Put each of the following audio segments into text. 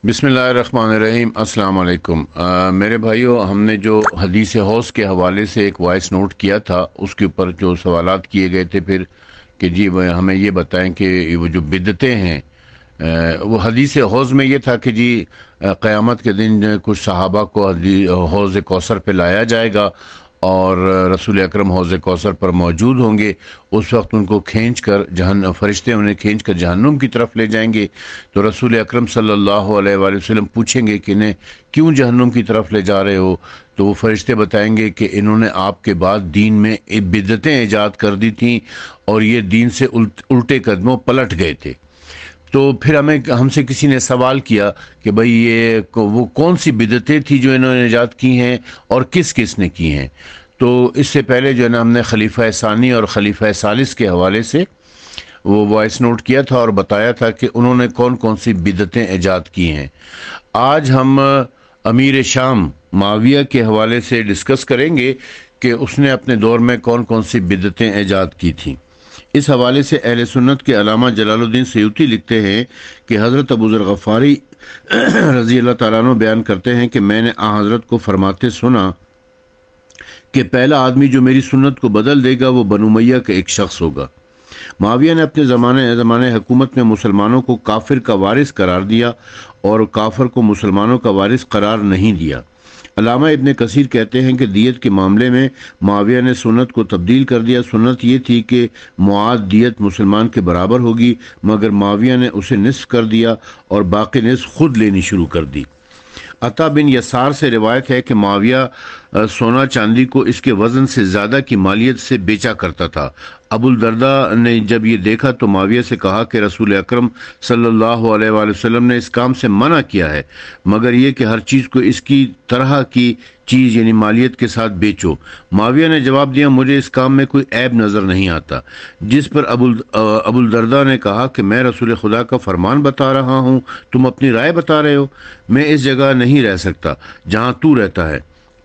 بسم اللہ الرحمن الرحیم۔ السلام علیکم۔ میرے بھائیو، ہم نے جو حدیث حوض کے حوالے سے ایک وائس نوٹ کیا تھا، اس کے اوپر جو سوالات کیے گئے تھے پھر کہ جی ہمیں یہ بتائیں کہ وہ جو بدعتیں ہیں، وہ حدیث حوض میں یہ تھا کہ جی قیامت کے دن کچھ صحابہ کو حوض کوثر پہ لایا جائے گا اور رسول اکرم حوض کوثر پر موجود ہوں گے۔ اس وقت ان کو کھینچ کر فرشتے انہیں کھینچ کر جہنم کی طرف لے جائیں گے، تو رسول اکرم صلی اللہ علیہ وآلہ وسلم پوچھیں گے کہ انہیں کیوں جہنم کی طرف لے جا رہے ہو؟ تو وہ فرشتے بتائیں گے کہ انہوں نے آپ کے بعد دین میں بدعتیں ایجاد کر دی تھیں اور یہ دین سے الٹے قدموں پلٹ گئے تھے۔ تو پھر ہم سے کسی نے سوال کیا کہ بھئی یہ وہ کون سی بدعتیں تھی جو انہوں نے ایجاد کی ہیں اور کس کس نے کی ہیں؟ تو اس سے پہلے جو ہے نا ہم نے خلیفہ ثانی اور خلیفہ ثالث کے حوالے سے وہ وائس نوٹ کیا تھا اور بتایا تھا کہ انہوں نے کون کون سی بدعتیں ایجاد کی ہیں۔ آج ہم امیر شام معاویہ کے حوالے سے ڈسکس کریں گے کہ اس نے اپنے دور میں کون کون سی بدعتیں ایجاد کی تھیں۔ اس حوالے سے اہل سنت کے علامہ جلال الدین سیوطی لکھتے ہیں کہ حضرت ابو ذر غفاری رضی اللہ تعالیٰ عنہ بیان کرتے ہیں کہ میں نے آن حضرت کو فرماتے سنا کہ پہلا آدمی جو میری سنت کو بدل دے گا وہ بنو امیہ کا ایک شخص ہوگا۔ معاویہ نے اپنے زمانے حکومت میں مسلمانوں کو کافر کا وارث قرار دیا اور کافر کو مسلمانوں کا وارث قرار نہیں دیا۔ علامہ ابن کثیر کہتے ہیں کہ دیت کے معاملے میں معاویہ نے سنت کو تبدیل کر دیا۔ سنت یہ تھی کہ معاد دیت مسلمان کے برابر ہوگی، مگر معاویہ نے اسے نصف کر دیا اور باقی نصف خود لینی شروع کر دی۔ عطا بن یسار سے روایت ہے کہ معاویہ سونا چاندی کو اس کے وزن سے زیادہ کی مالیت سے بیچا کرتا تھا۔ ابو الدرداء نے جب یہ دیکھا تو معاویہ سے کہا کہ رسول اکرم صلی اللہ علیہ وآلہ وسلم نے اس کام سے منع کیا ہے، مگر یہ کہ ہر چیز کو اس کی طرح کی چیز یعنی مالیت کے ساتھ بیچو۔ معاویہ نے جواب دیا، مجھے اس کام میں کوئی عیب نظر نہیں آتا، جس پر ابو الدرداء نے کہا کہ میں رسول خدا کا فرمان بتا رہا ہوں، تم اپنی رائے بتا رہے ہو، میں اس جگہ نہیں رہ سکتا جہاں تو رہتا ہے۔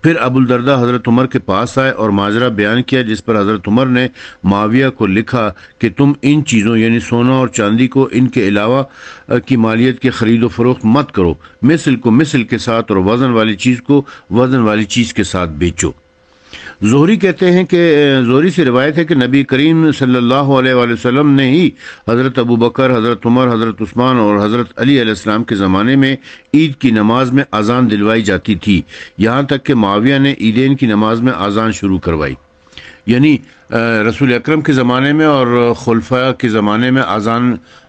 پھر ابو الدرداء حضرت عمر کے پاس آئے اور ماجرا بیان کیا، جس پر حضرت عمر نے معاویہ کو لکھا کہ تم ان چیزوں یعنی سونا اور چاندی کو ان کے علاوہ کی مالیت کے خرید و فروخت مت کرو، مثل کو مثل کے ساتھ اور وزن والی چیز کو وزن والی چیز کے ساتھ بیچو۔ زہری کہتے ہیں کہ زہری سے روایت ہے کہ نبی کریم صلی اللہ علیہ وآلہ وسلم نے ہی حضرت ابو بکر، حضرت عمر، حضرت عثمان اور حضرت علی علیہ السلام کے زمانے میں عید کی نماز میں اذان دلوائی جاتی تھی، یہاں تک کہ معاویہ نے عیدین کی نماز میں اذان شروع کروائی۔ یعنی رسول اکرم کے زمانے میں اور خلفاء کے زمانے میں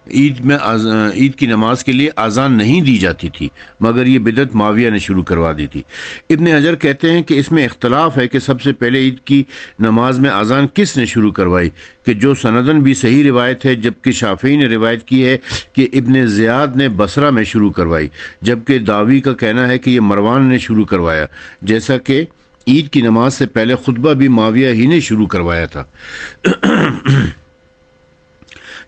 عید کی نماز کے لیے اذان نہیں دی جاتی تھی، مگر یہ بدعت معاویہ نے شروع کروا دی تھی۔ ابن حجر کہتے ہیں کہ اس میں اختلاف ہے کہ سب سے پہلے عید کی نماز میں اذان کس نے شروع کروائی، کہ جو سندن بھی صحیح روایت ہے، جبکہ شافعی نے روایت کی ہے کہ ابن زیاد نے بصرہ میں شروع کروائی، جبکہ داوی کا کہنا ہے کہ یہ مروان نے شروع کروایا، جیسا کہ عید کی نماز سے پہلے خطبہ بھی معاویہ ہی نے شروع کروایا تھا۔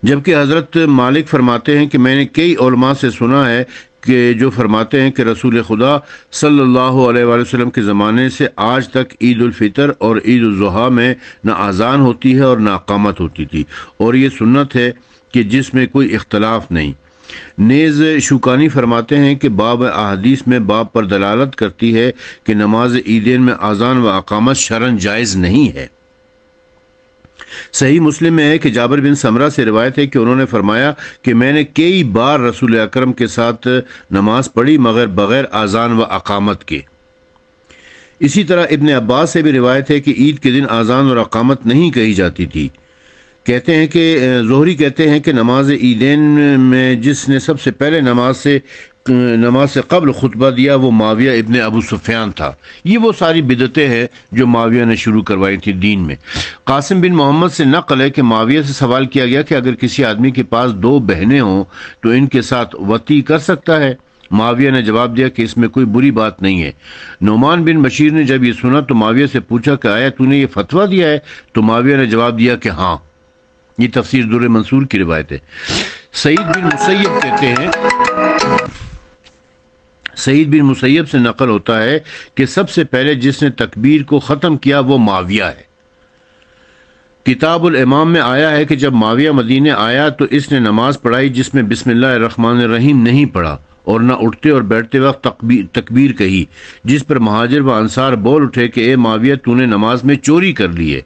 جبکہ حضرت مالک فرماتے ہیں کہ میں نے کئی علماء سے سنا ہے کہ جو فرماتے ہیں کہ رسول خدا صلی اللہ علیہ وآلہ وسلم کے زمانے سے آج تک عید الفطر اور عید الاضحیٰ میں نہ اذان ہوتی ہے اور نہ اقامت ہوتی تھی، اور یہ سنت ہے کہ جس میں کوئی اختلاف نہیں۔ نیز شوکانی فرماتے ہیں کہ باب احادیث میں باب پر دلالت کرتی ہے کہ نماز عیدین میں اذان و اقامت شرعاً جائز نہیں ہے۔ صحیح مسلم میں ہے کہ جابر بن سمرہ سے روایت ہے کہ انہوں نے فرمایا کہ میں نے کئی بار رسول اکرم کے ساتھ نماز پڑھی مگر بغیر اذان و اقامت کے۔ اسی طرح ابن عباس سے بھی روایت ہے کہ عید کے دن اذان اور اقامت نہیں کہی جاتی تھی۔ کہتے ہیں کہ زہری کہتے ہیں کہ نماز عیدین میں جس نے سب سے پہلے نماز سے قبل خطبہ دیا وہ معاویہ ابن ابو سفیان تھا۔ یہ وہ ساری بدعتیں ہیں جو معاویہ نے شروع کروائی تھی دین میں۔ قاسم بن محمد سے نقل ہے کہ معاویہ سے سوال کیا گیا کہ اگر کسی آدمی کے پاس 2 بہنیں ہوں تو ان کے ساتھ وطی کر سکتا ہے؟ معاویہ نے جواب دیا کہ اس میں کوئی بری بات نہیں ہے۔ نعمان بن بشیر نے جب یہ سنا تو معاویہ سے پوچھا کہ آیا تو نے یہ فتویٰ دیا ہے؟ تو معاویہ نے جواب دیا کہ ہاں۔ یہ تفسیر در منصور کی روایت ہے۔ سعید بن مسیب سے نقل ہوتا ہے کہ سب سے پہلے جس نے تکبیر کو ختم کیا وہ معاویہ ہے۔ کتاب الامام میں آیا ہے کہ جب معاویہ مدینے آیا تو اس نے نماز پڑھائی جس میں بسم اللہ الرحمن الرحیم نہیں پڑھا اور نہ اٹھتے اور بیٹھتے وقت تکبیر کہی، جس پر مہاجر و انصار بول اٹھے کہ اے معاویہ تو نے نماز میں چوری کر لی ہے،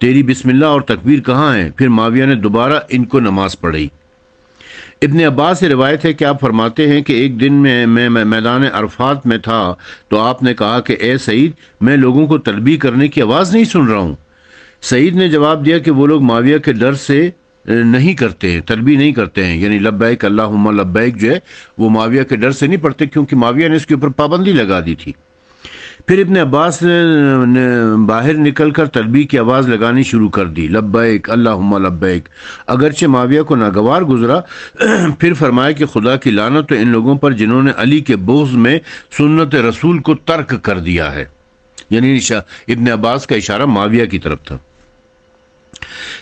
تیری بسم اللہ اور تکبیر کہاں ہیں؟ پھر معاویہ نے دوبارہ ان کو نماز پڑھائی۔ ابن عباس سے روایت ہے کہ آپ فرماتے ہیں کہ ایک دن میں میدان عرفات میں تھا تو آپ نے کہا کہ اے سعید، میں لوگوں کو تلبیہ کرنے کی آواز نہیں سن رہا ہوں۔ سعید نے جواب دیا کہ وہ لوگ معاویہ کے ڈر سے نہیں کرتے ہیں، تلبیہ نہیں کرتے ہیں، یعنی لبیک اللہم لبیک جو ہے وہ معاویہ کے ڈر سے نہیں پڑھتے، کیونکہ معاویہ نے اس کے اوپر پابندی لگا دی تھی۔ پھر ابن عباس نے باہر نکل کر تلبیہ کی آواز لگانی شروع کر دی، لبیک اللہم لبیک، اگرچہ معاویہ کو ناگوار گزرا۔ پھر فرمایا کہ خدا کی لعنت ان لوگوں پر جنہوں نے علی کے بغض میں سنت رسول کو ترک کر دیا ہے، یعنی ابن عباس کا اشارہ معاویہ کی طرف تھا۔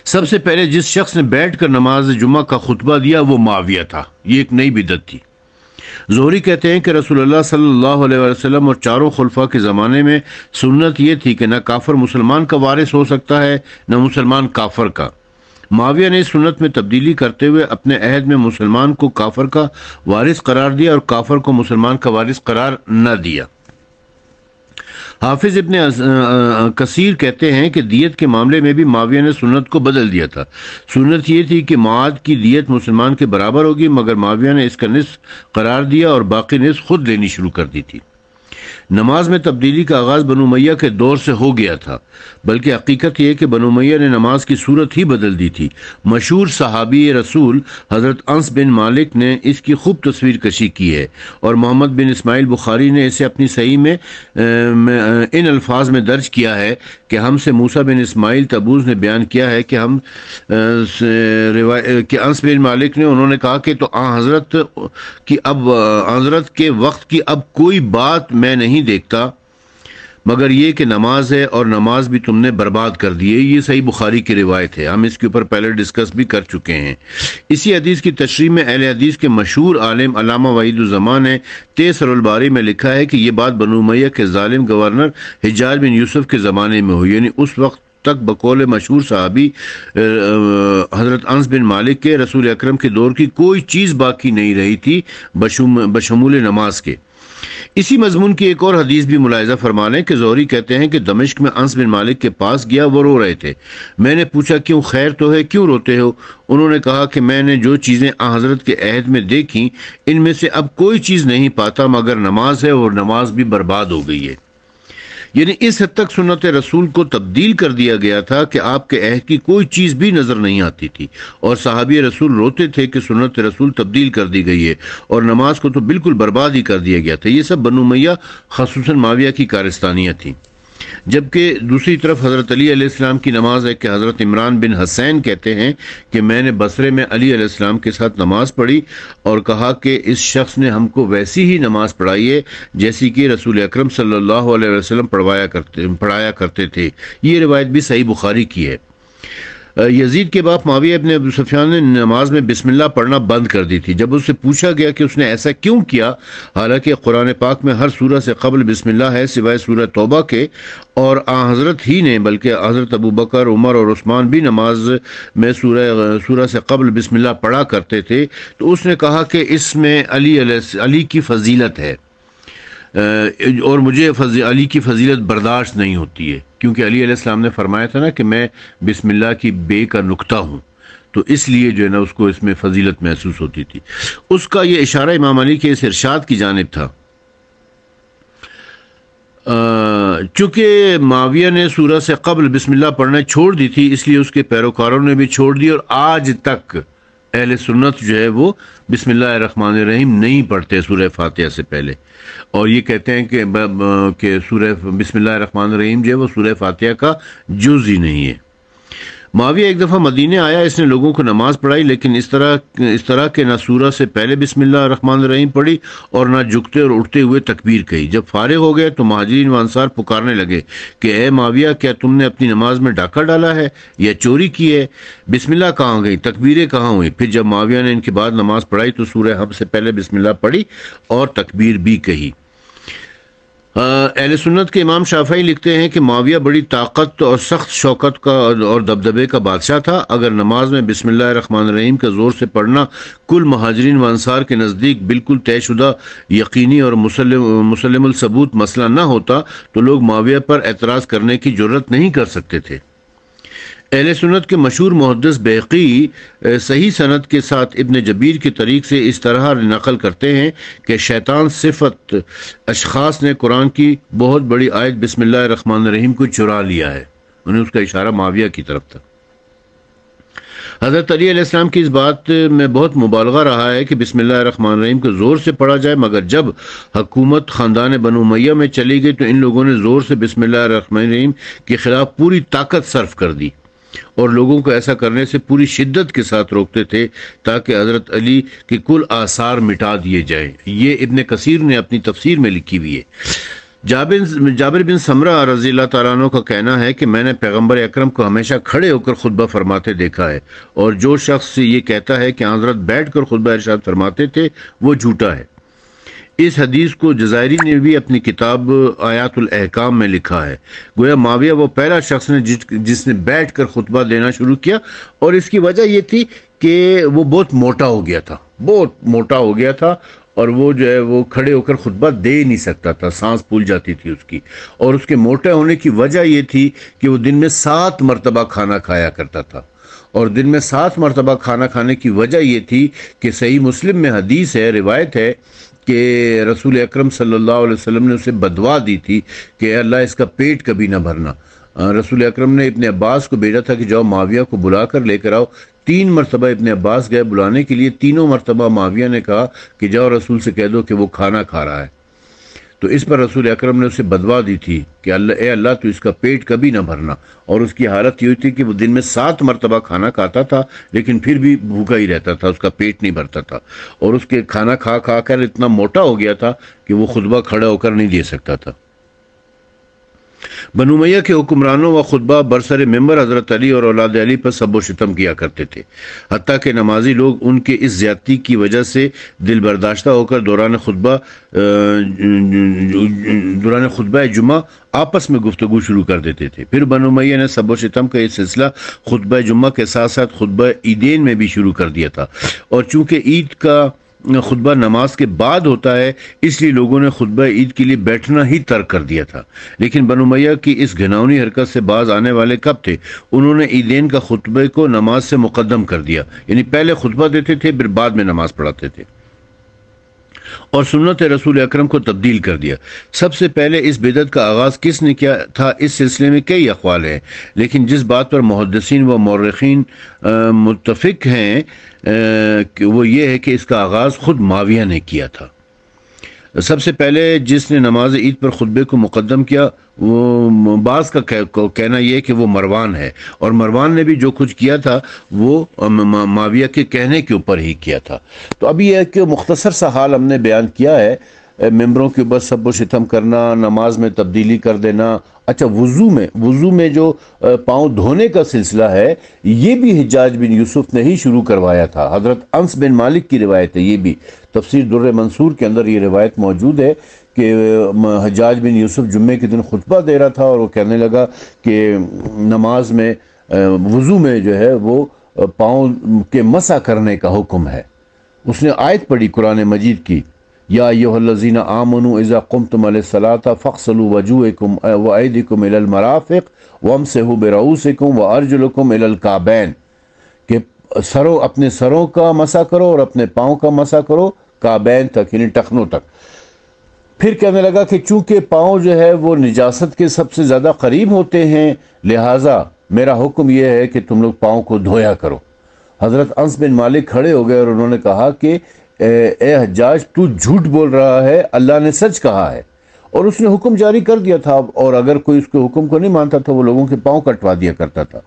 سب سے پہلے جس شخص نے بیٹھ کر نماز جمعہ کا خطبہ دیا وہ معاویہ تھا، یہ ایک نئی بدعت تھی۔ زہری کہتے ہیں کہ رسول اللہ صلی اللہ علیہ وسلم اور چاروں خلفاء کے زمانے میں سنت یہ تھی کہ نہ کافر مسلمان کا وارث ہو سکتا ہے نہ مسلمان کافر کا۔ معاویہ نے اس سنت میں تبدیلی کرتے ہوئے اپنے عہد میں مسلمان کو کافر کا وارث قرار دیا اور کافر کو مسلمان کا وارث قرار نہ دیا۔ حافظ ابن کثیر کہتے ہیں کہ دیت کے معاملے میں بھی معاویہ نے سنت کو بدل دیا تھا۔ سنت یہ تھی کہ معاذ کی دیت مسلمان کے برابر ہوگی، مگر معاویہ نے اس کا نصف قرار دیا اور باقی نصف خود لینی شروع کر دی تھی۔ نماز میں تبدیلی کا آغاز بنو امیہ کے دور سے ہو گیا تھا، بلکہ حقیقت یہ کہ بنو امیہ نے نماز کی صورت ہی بدل دی تھی۔ مشہور صحابی رسول حضرت انس بن مالک نے اس کی خوب تصویر کشی کی ہے، اور محمد بن اسماعیل بخاری نے اسے اپنی صحیح میں ان الفاظ میں درج کیا ہے کہ ہم سے موسیٰ بن اسماعیل تبوز نے بیان کیا ہے کہ انس بن مالک نے انہوں نے کہا کہ تو حضرت کے وقت کی اب کوئی بات میں نہیں دیکھتا مگر یہ کہ نماز ہے، اور نماز بھی تم نے برباد کر دی ہے۔ یہ صحیح بخاری کی روایت ہے، ہم اس کے اوپر پہلے ڈسکس بھی کر چکے ہیں۔ اسی حدیث کی تشریح میں اہل حدیث کے مشہور عالم علامہ وحید الزمان نے تیسر الباری میں لکھا ہے کہ یہ بات بنو امیہ کے ظالم گورنر حجاج بن یوسف کے زمانے میں ہوئی، یعنی اس وقت تک بقول مشہور صحابی حضرت انس بن مالک کے رسول اکرم کے دور کی کوئی چیز باقی نہیں رہی تھی بشمول نماز کے۔ اسی مضمون کی ایک اور حدیث بھی ملاحظہ فرما لیں کہ زہری کہتے ہیں کہ دمشق میں انس بن مالک کے پاس گیا، وہ رو رہے تھے۔ میں نے پوچھا کیوں، خیر تو ہے، کیوں روتے ہو؟ انہوں نے کہا کہ میں نے جو چیزیں حضرت کے عہد میں دیکھیں ان میں سے اب کوئی چیز نہیں پاتا مگر نماز ہے، اور نماز بھی برباد ہو گئی ہے۔ یعنی اس حد تک سنت رسول کو تبدیل کر دیا گیا تھا کہ آپ کے عہد کی کوئی چیز بھی نظر نہیں آتی تھی، اور صحابی رسول روتے تھے کہ سنت رسول تبدیل کر دی گئی ہے اور نماز کو تو بالکل برباد ہی کر دیا گیا تھا۔ یہ سب بنو امیہ خصوصاً معاویہ کی کارستانیاں تھیں۔ جبکہ دوسری طرف حضرت علی علیہ السلام کی نماز ہے کہ حضرت عمران بن حسین کہتے ہیں کہ میں نے بصرے میں علی علیہ السلام کے ساتھ نماز پڑھی اور کہا کہ اس شخص نے ہم کو ویسی ہی نماز پڑھائی ہے جیسی کہ رسول اکرم صلی اللہ علیہ وسلم پڑھایا کرتے تھے۔ یہ روایت بھی صحیح بخاری کی ہے۔ یزید کے باپ معاویہ ابن ابو سفیان نے نماز میں بسم اللہ پڑھنا بند کر دی تھی۔ جب اس سے پوچھا گیا کہ اس نے ایسا کیوں کیا، حالانکہ قرآن پاک میں ہر سورہ سے قبل بسم اللہ ہے سوائے سورہ توبہ کے، اور حضرت ہی نے بلکہ حضرت ابو بکر، عمر اور عثمان بھی نماز میں سورہ سے قبل بسم اللہ پڑھا کرتے تھے، تو اس نے کہا کہ اس میں علی کی فضیلت ہے، اور مجھے علی کی فضیلت برداشت نہیں ہوتی ہے، کیونکہ علی علیہ السلام نے فرمایا تھا نا کہ میں بسم اللہ کی بے کا نقطہ ہوں، تو اس لیے جو ہے نا اس کو اس میں فضیلت محسوس ہوتی تھی۔ اس کا یہ اشارہ امام علی کے اس ارشاد کی جانب تھا۔ چونکہ معاویہ نے سورہ سے قبل بسم اللہ پڑھنا چھوڑ دی تھی، اس لیے اس کے پیروکاروں نے بھی چھوڑ دی، اور آج تک اہل سنت جو ہے وہ بسم اللہ الرحمن الرحیم نہیں پڑھتے سورہ فاتحہ سے پہلے، اور یہ کہتے ہیں کہ سورہ بسم اللہ الرحمن الرحیم جو ہے وہ سورہ فاتحہ کا جز ہی نہیں ہے۔ معاویہ ایک دفعہ مدینے آیا، اس نے لوگوں کو نماز پڑھائی، لیکن اس طرح کہ نہ سورہ سے پہلے بسم اللہ الرحمن الرحیم پڑھی اور نہ جھکتے اور اٹھتے ہوئے تکبیر کہی۔ جب فارغ ہو گئے تو مہاجرین و انصار پکارنے لگے کہ اے معاویہ، کیا تم نے اپنی نماز میں ڈاکہ ڈالا ہے یا چوری کی ہے؟ بسم اللہ کہاں گئی، تکبیریں کہاں ہوئی؟ پھر جب معاویہ نے ان کے بعد نماز پڑھائی تو سورہ حب سے پہلے بسم اللہ پڑھی اور تکبیر بھی کہی۔ اہل سنت کے امام شافعی لکھتے ہیں کہ معاویہ بڑی طاقت اور سخت شوکت کا اور دبدبے کا بادشاہ تھا۔ اگر نماز میں بسم اللہ الرحمن الرحیم کا زور سے پڑھنا کل مہاجرین و انصار کے نزدیک بالکل طے شدہ یقینی اور مسلم الثبوت مسئلہ نہ ہوتا تو لوگ معاویہ پر اعتراض کرنے کی جرت نہیں کر سکتے تھے۔ اہل سنت کے مشہور محدث بیہقی صحیح سند کے ساتھ ابن جبیر کی طریق سے اس طرح نقل کرتے ہیں کہ شیطان صفت اشخاص نے قرآن کی بہت بڑی آیت بسم اللہ الرحمن الرحیم کو چرا لیا ہے، انہیں اس کا اشارہ معاویہ کی طرف تھا۔ حضرت علی علیہ السلام کی اس بات میں بہت مبالغہ رہا ہے کہ بسم اللہ الرحمن الرحیم کو زور سے پڑھا جائے، مگر جب حکومت خاندان بنو امیہ میں چلی گئی تو ان لوگوں نے زور سے بسم اللہ الرحمن الرحیم کے خلاف پوری طاقت صرف کر دی اور لوگوں کو ایسا کرنے سے پوری شدت کے ساتھ روکتے تھے تاکہ حضرت علی کے کل آثار مٹا دیے جائیں۔ یہ ابن کثیر نے اپنی تفسیر میں لکھی ہوئی ہے۔ جابر بن سمرہ رضی اللہ تعالیٰ عنہ کا کہنا ہے کہ میں نے پیغمبر اکرم کو ہمیشہ کھڑے ہو کر خطبہ فرماتے دیکھا ہے، اور جو شخص یہ کہتا ہے کہ حضرت بیٹھ کر خطبہ ارشاد فرماتے تھے وہ جھوٹا ہے۔ اس حدیث کو جزائری نے بھی اپنی کتاب آیات الاحکام میں لکھا ہے۔ گویا معاویہ وہ پہلا شخص نے جس نے بیٹھ کر خطبہ دینا شروع کیا، اور اس کی وجہ یہ تھی کہ وہ بہت موٹا ہو گیا تھا اور وہ جو ہے وہ کھڑے ہو کر خطبہ دے نہیں سکتا تھا، سانس پھول جاتی تھی اس کی، اور اس کے موٹے ہونے کی وجہ یہ تھی کہ وہ دن میں 7 مرتبہ کھانا کھایا کرتا تھا، اور دن میں 7 مرتبہ کھانا کھانے کی وجہ یہ تھی کہ صحیح مسلم میں حدیث ہے، روایت ہے کہ رسول اکرم صلی اللہ علیہ وسلم نے اسے بدوا دی تھی کہ اے اللہ اس کا پیٹ کبھی نہ بھرنا۔ رسول اکرم نے ابن عباس کو بھیجا تھا کہ جاؤ معاویہ کو بلا کر لے کر آؤ۔ 3 مرتبہ ابن عباس گئے بلانے کے لیے، تینوں مرتبہ معاویہ نے کہا کہ جاؤ رسول سے کہہ دو کہ وہ کھانا کھا رہا ہے۔ تو اس پر رسول اکرم نے اسے بدوا دی تھی کہ اے اللہ تو اس کا پیٹ کبھی نہ بھرنا، اور اس کی حالت یہ تھی کہ وہ دن میں 7 مرتبہ کھانا کھاتا تھا لیکن پھر بھی بھوکا ہی رہتا تھا، اس کا پیٹ نہیں بھرتا تھا، اور اس کے کھانا کھا کھا کر اتنا موٹا ہو گیا تھا کہ وہ خطبہ کھڑا ہو کر نہیں دے سکتا تھا۔ بنو امیہ کے حکمرانوں و خطبہ برسر ممبر حضرت علی اور اولاد علی پر سب و شتم کیا کرتے تھے، حتیٰ کہ نمازی لوگ ان کے اس زیادتی کی وجہ سے دل برداشتہ ہو کر دوران خطبہ جمعہ آپس میں گفتگو شروع کر دیتے تھے۔ پھر بنو امیہ نے سب و شتم کا یہ سلسلہ خطبہ جمعہ کے ساتھ ساتھ خطبہ عیدین میں بھی شروع کر دیا تھا، اور چونکہ عید کا خطبہ نماز کے بعد ہوتا ہے اس لیے لوگوں نے خطبہ عید کے لیے بیٹھنا ہی ترک کر دیا تھا۔ لیکن بنو امیہ کی اس گھناؤنی حرکت سے باز آنے والے کب تھے؟ انہوں نے عیدین کا خطبے کو نماز سے مقدم کر دیا، یعنی پہلے خطبہ دیتے تھے پھر بعد میں نماز پڑھاتے تھے، اور سنت رسول اکرم کو تبدیل کر دیا۔ سب سے پہلے اس بدعت کا آغاز کس نے کیا تھا؟ اس سلسلے میں کئی اقوال ہیں، لیکن جس بات پر محدثین و مورخین متفق ہیں کہ وہ یہ ہے کہ اس کا آغاز خود معاویہ نے کیا تھا۔ سب سے پہلے جس نے نماز عید پر خطبے کو مقدم کیا، وہ بعض کا کہنا یہ کہ وہ مروان ہے، اور مروان نے بھی جو کچھ کیا تھا وہ معاویہ کے کہنے کے اوپر ہی کیا تھا۔ تو ابھی یہ کہ مختصر سا حال ہم نے بیان کیا ہے، ممبروں کے اوپر سب و شتم کرنا، نماز میں تبدیلی کر دینا۔ اچھا، وضو میں جو پاؤں دھونے کا سلسلہ ہے یہ بھی حجاج بن یوسف نے ہی شروع کروایا تھا۔ حضرت انس بن مالک کی روایت ہے، یہ بھی تفسیر در منصور کے اندر یہ روایت موجود ہے کہ حجاج بن یوسف جمعے کے دن خطبہ دے رہا تھا اور وہ کہنے لگا کہ نماز میں وضو میں جو ہے وہ پاؤں کے مسح کرنے کا حکم ہے۔ اس نے آیت پڑھی قرآن مجید کی، یا ایھا الذین آمنوا اذا قمتم الی الصلاۃ فاغسلوا وجوہکم وایدیکم الی المرافق وامسحوا برؤوسکم وارجلکم الی الکعبین، کہ اپنے سروں کا مسح کرو اور اپنے پاؤں کا مسح کرو کعبین تک، یعنی ٹخنوں تک۔ پھر کہنے لگا کہ چونکہ پاؤں جو ہے وہ نجاست کے سب سے زیادہ قریب ہوتے ہیں لہٰذا میرا حکم یہ ہے کہ تم لوگ پاؤں کو دھویا کرو۔ حضرت انس بن مالک کھڑے ہو گئے اور انہوں نے کہا کہ اے حجاج تو جھوٹ بول رہا ہے، اللہ نے سچ کہا ہے، اور اس نے حکم جاری کر دیا تھا، اور اگر کوئی اس کے حکم کو نہیں مانتا تھا وہ لوگوں کے پاؤں کٹوا دیا کرتا تھا۔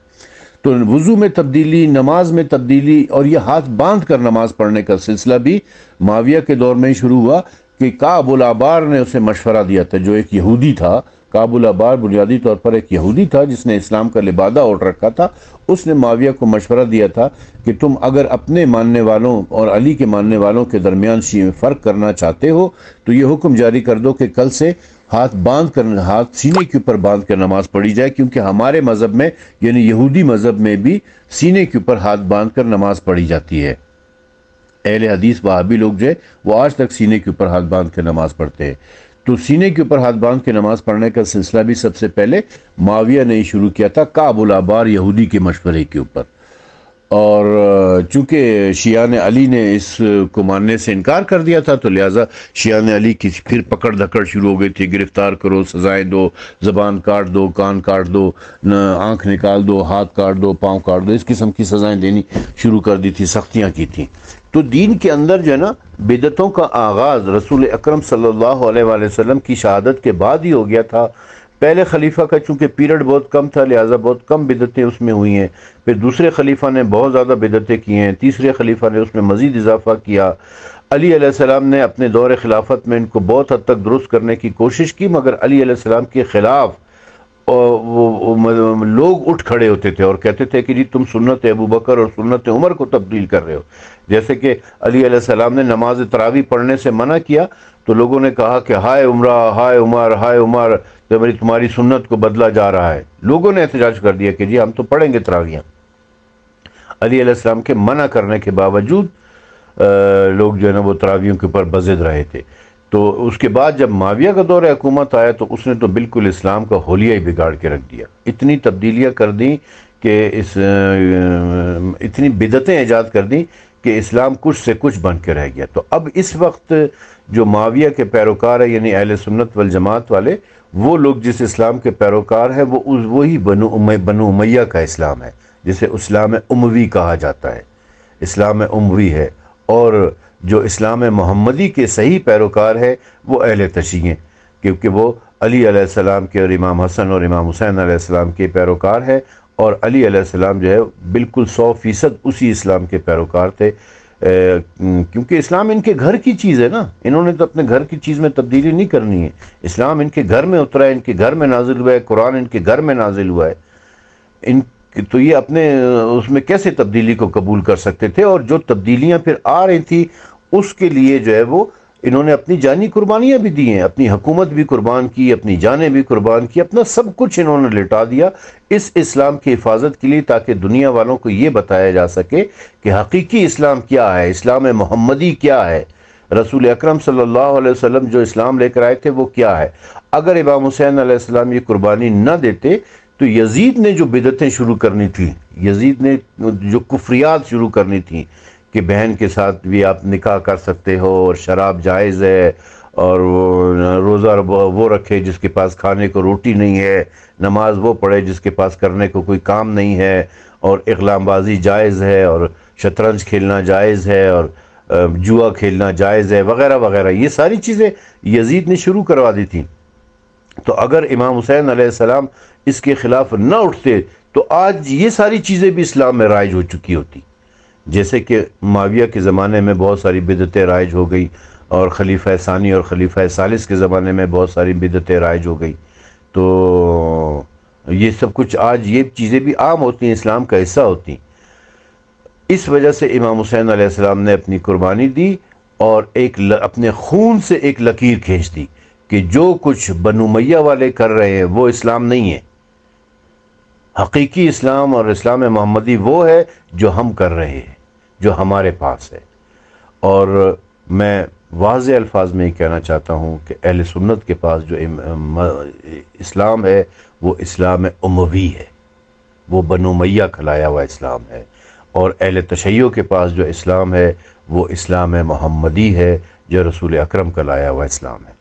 تو وضو میں تبدیلی، نماز میں تبدیلی، اور یہ ہاتھ باندھ کر نماز پڑھنے کا سلسلہ بھی معاویہ کے دور میں ہی شروع ہوا کہ کعب الابار نے اسے مشورہ دیا تھا، جو ایک یہودی تھا۔ کعب الابار بنیادی طور پر ایک یہودی تھا جس نے اسلام کا لبادہ اوڑھ رکھا تھا۔ اس نے معاویہ کو مشورہ دیا تھا کہ تم اگر اپنے ماننے والوں اور علی کے ماننے والوں کے درمیان فرق کرنا چاہتے ہو تو یہ حکم جاری کر دو کہ کل سے ہاتھ باندھ کر، ہاتھ سینے کے اوپر باندھ کر نماز پڑھی جائے، کیونکہ ہمارے مذہب میں یعنی یہودی مذہب میں بھی سینے کے اوپر ہاتھ باندھ کر نماز پڑھی جاتی ہے۔ اہل حدیث وہابی لوگ جو ہے وہ آج تک سینے کے اوپر ہاتھ باندھ کر نماز پڑھتے ہیں۔ تو سینے کے اوپر ہاتھ باندھ کے نماز پڑھنے کا سلسلہ بھی سب سے پہلے معاویہ نے شروع کیا تھا، کعب الاحبار یہودی کے مشورے کے اوپر۔ اور چونکہ شیعان علی نے اس کو ماننے سے انکار کر دیا تھا، تو لہٰذا شیعان علی کی پھر پکڑ دھکڑ شروع ہو گئی تھی، گرفتار کرو، سزائیں دو، زبان کاٹ دو، کان کاٹ دو، آنکھ نکال دو، ہاتھ کاٹ دو، پاؤں کاٹ دو، اس قسم کی سزائیں دینی شروع کر دی تھی، سختیاں کی تھیں۔ تو دین کے اندر جو ہے نا بدعتوں کا آغاز رسول اکرم صلی اللہ علیہ وآلہ وسلم کی شہادت کے بعد ہی ہو گیا تھا۔ پہلے خلیفہ کا چونکہ پیریڈ بہت کم تھا، لہٰذا بہت کم بدعتیں اس میں ہوئی ہیں، پھر دوسرے خلیفہ نے بہت زیادہ بدعتیں کی ہیں، تیسرے خلیفہ نے اس میں مزید اضافہ کیا۔ علی علیہ السلام نے اپنے دور خلافت میں ان کو بہت حد تک درست کرنے کی کوشش کی، مگر علی علیہ السلام کے خلاف لوگ اٹھ کھڑے ہوتے تھے اور کہتے تھے کہ جی تم سنت ابو بکر اور سنت عمر کو تبدیل کر رہے ہو۔ جیسے کہ علی علیہ السلام نے نماز تراویح پڑھنے سے منع کیا تو لوگوں نے کہا کہ ہائے عمرہ، ہائے عمر، ہائے عمر، تمہاری سنت کو بدلا جا رہا ہے۔ لوگوں نے احتجاج کر دیا کہ جی ہم تو پڑھیں گے تراویح۔ علی علیہ السلام کے منع کرنے کے باوجود لوگ جو ہے نا وہ تراویحوں کے اوپر بضد رہے تھے۔ تو اس کے بعد جب معاویہ کا دور حکومت آیا تو اس نے تو بالکل اسلام کا حلیہ ہی بگاڑ کے رکھ دیا، اتنی تبدیلیاں کر دیں کہ اتنی بدعتیں ایجاد کر دیں کہ اسلام کچھ سے کچھ بن کے رہ گیا۔ تو اب اس وقت جو معاویہ کے پیروکار ہیں یعنی اہل سنت والجماعت والے، وہ لوگ جس اسلام کے پیروکار ہیں وہ وہی بنو امیہ کا اسلام ہے، جسے اسلام اموی کہا جاتا ہے، اسلام اموی ہے۔ اور جو اسلام محمدی کے صحیح پیروکار ہے وہ اہل تشیع ہیں، کیونکہ وہ علی علیہ السلام کے اور امام حسن اور امام حسین علیہ السلام کے پیروکار ہے، اور علی علیہ السلام جو ہے بالکل 100% اسی اسلام کے پیروکار تھے، کیونکہ اسلام ان کے گھر کی چیز ہے نا، انہوں نے تو اپنے گھر کی چیز میں تبدیلی نہیں کرنی ہے۔ اسلام ان کے گھر میں اترا ہے، ان کے گھر میں نازل ہوا ہے، قرآن ان کے گھر میں نازل ہوا ہے، تو یہ اپنے اس میں کیسے تبدیلی کو قبول کر سکتے تھے؟ اور جو تبدیلیاں پھر آ رہی تھی اس کے لیے جو ہے وہ انہوں نے اپنی جانی قربانیاں بھی دی ہیں، اپنی حکومت بھی قربان کی، اپنی جانیں بھی قربان کی، اپنا سب کچھ انہوں نے لٹا دیا اس اسلام کی حفاظت کے لیے، تاکہ دنیا والوں کو یہ بتایا جا سکے کہ حقیقی اسلام کیا ہے، اسلام محمدی کیا ہے، رسول اکرم صلی اللہ علیہ وسلم جو اسلام لے کر آئے تھے وہ کیا ہے۔ اگر امام حسین علیہ السلام یہ قربانی نہ دیتے تو یزید نے جو بدعتیں شروع کرنی تھی، یزید نے جو کفریات شروع کرنی تھی کہ بہن کے ساتھ بھی آپ نکاح کر سکتے ہو، اور شراب جائز ہے، اور روزہ وہ رکھے جس کے پاس کھانے کو روٹی نہیں ہے، نماز وہ پڑھے جس کے پاس کرنے کو کوئی کام نہیں ہے، اور اقلام بازی جائز ہے، اور شطرنج کھیلنا جائز ہے، اور جوا کھیلنا جائز ہے، وغیرہ وغیرہ، یہ ساری چیزیں یزید نے شروع کروا دی تھیں۔ تو اگر امام حسین علیہ السلام اس کے خلاف نہ اٹھتے تو آج یہ ساری چیزیں بھی اسلام میں رائج ہو چکی ہوتی، جیسے کہ معاویہ کے زمانے میں بہت ساری بدعتیں رائج ہو گئی، اور خلیفہ ثانی اور خلیفہ ثالث کے زمانے میں بہت ساری بدعتیں رائج ہو گئی۔ تو یہ سب کچھ آج یہ چیزیں بھی عام ہوتی ہیں، اسلام کا حصہ ہوتی۔ اس وجہ سے امام حسین علیہ السلام نے اپنی قربانی دی اور اپنے خون سے ایک لکیر کھینچ دی کہ جو کچھ بنو امیہ والے کر رہے ہیں وہ اسلام نہیں ہے، حقیقی اسلام اور اسلام محمدی وہ ہے جو ہم کر رہے ہیں، جو ہمارے پاس ہے۔ اور میں واضح الفاظ میں یہ کہنا چاہتا ہوں کہ اہل سنت کے پاس جو اسلام ہے وہ اسلام اموی ہے، وہ بنو امیہ کا لایا ہوا اسلام ہے، اور اہل تشیع کے پاس جو اسلام ہے وہ اسلام محمدی ہے جو رسول اکرم کا لایا ہوا اسلام ہے۔